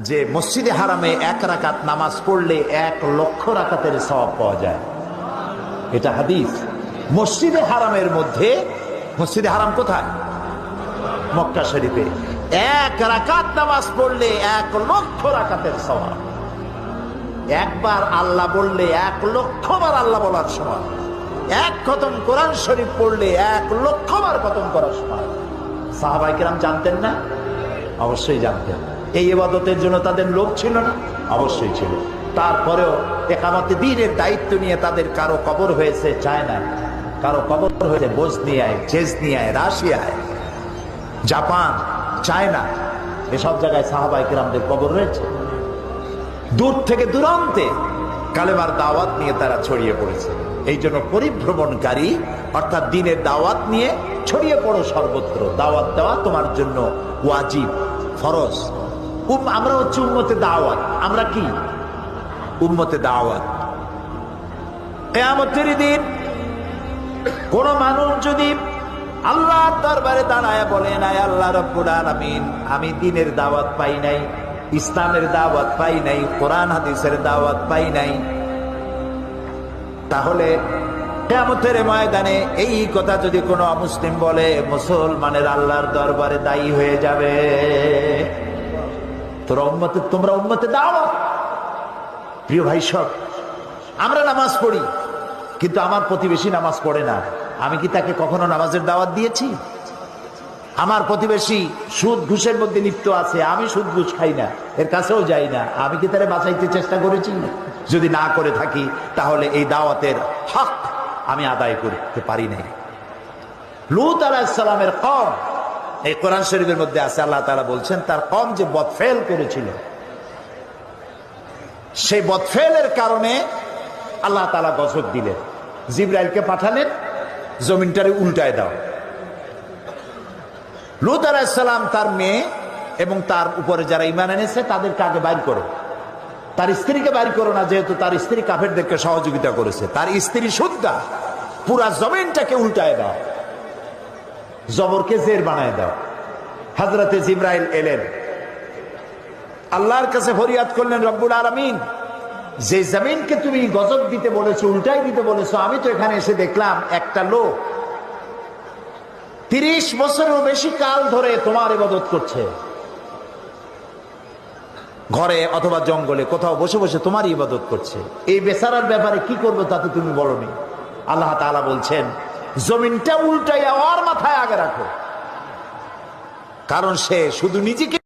যে মসজিদে হারামে 1 রাকাত নামাজ পড়লে 1,00,000 রাকাতের সওয়াব পাওয়া যায়। এটা হাদিস। মসজিদে হারামের মধ্যে, মসজিদে হারাম কোথায়? মক্কা শরীফে। 1 রাকাত নামাজ পড়লে 1,00,000 রাকাতের সওয়াব। একবার আল্লাহ বললে 1,00,000 বার আল্লাহ বলার সমান। 1 খতম কোরআন শরীফ পড়লে 1,00,000 বার খতম করার সমান। সাহাবায়ে কেরাম জানতেন না? অবশ্যই জানতেন। এই ইবাদতের জন্য তাদের লোভ ছিল না? অবশ্যই ছিল। তারপরেও ইকামতে দ্বীনের দায়িত্ব নিয়ে তাদের কারো কবর হয়েছে চায়নায়, কারো কবর হয়েছে বসনিয়ায়, চেচনিয়ায়, রাশিয়ায়, জাপান, চায়না, এসব জায়গায় সাহাবায়ে কেরামদের কবর রয়েছে। দূর থেকে দূরান্তে কালেমার দাওয়াত নিয়ে তারা ছড়িয়ে পড়েছে। এই জন্য পরিভ্রমণকারী অর্থাৎ দ্বীনের দাওয়াত নিয়ে ছড়িয়ে পড়ো সর্বত্র। দাওয়াত দেওয়া তোমার জন্য ওয়াজিব, ফরজ। আমরা হচ্ছে উম্মতে দাওয়াত। আমরা কি? উম্মতে দাওয়াত। কিয়ামতের দিন কোন মানুষ যদি আল্লাহর দরবারে দাঁড়ায় বলেন, আয় আল্লাহ রাব্বুল আলামিন, আমি দ্বীনের দাওয়াত পাই নাই, ইসলামের দাওয়াত পাই নাই, কোরআন হাদিসের দাওয়াত পাই নাই, তাহলে কিয়ামতের ময়দানে এই কথা যদি কোনো অমুসলিম বলে, মুসলমানের আল্লাহর দরবারে দায়ী হয়ে যাবে। তোমরা উম্মতে দাওয়াত। প্রিয় ভাই সব, আমরা নামাজ পড়ি, কিন্তু আমার প্রতিবেশী নামাজ পড়ে না। আমি কি তাকে কখনো নামাজের দাওয়াত দিয়েছি? আমার প্রতিবেশী সুদ ঘুষের মধ্যে লিপ্ত আছে, আমি সুদ ঘুষ খাই না, এর কাছেও যাই না, আমি কি তারে বাঁচাইতে চেষ্টা করেছি? যদি না করে থাকি তাহলে এই দাওয়াতের হক আমি আদায় করতে পারি নাই। লূত আলাইহিস সালামের কওম, এই কোরআন শরীফের মধ্যে আছে, আল্লাহ তাআলা বলছেন তার কওম যে বদফেল করেছিল, সেই বদফেলের কারণে আল্লাহ তাআলা গজব দিলেন, জিবরাইলকে পাঠালেন, জমিনটারে উল্টায় দাও। লূত আলাইহিস সালাম তার মেয়ে এবং তার উপরে যারা ঈমান এনেছে তাদেরকে আগে বাইর করো, তার স্ত্রীকে বাইর করো না, যেহেতু তার স্ত্রী কাফেরদেরকে সহযোগিতা করেছে। তার স্ত্রী সুদ্ধা, পুরা জমিনটাকে উল্টায় দাও, জবরকে জের বানায় দাও। হযরতে জিবরাইল এলেন, আল্লাহর কাছে ফরিয়াদ করলেন, রব্বুল আলামিন, যে জমিনকে তুমি গজব দিতে বলেছো, উল্টাই দিতে বলেছো, আমি তো এখানে এসে দেখলাম একটা লোক 30 বছরেরও বেশি কাল ধরে তোমার ইবাদত করছে, ঘরে অথবা জঙ্গলে কোথাও বসে বসে তোমার ইবাদত করছে। এই বেচারার ব্যাপারে কি করবো তা তো তুমি বলোনি। আল্লাহ তাআলা বলছেন, জমিনটা উল্টাইয়া ওর মাথায় আগে রাখো, কারণ সে শুধু নিজেকে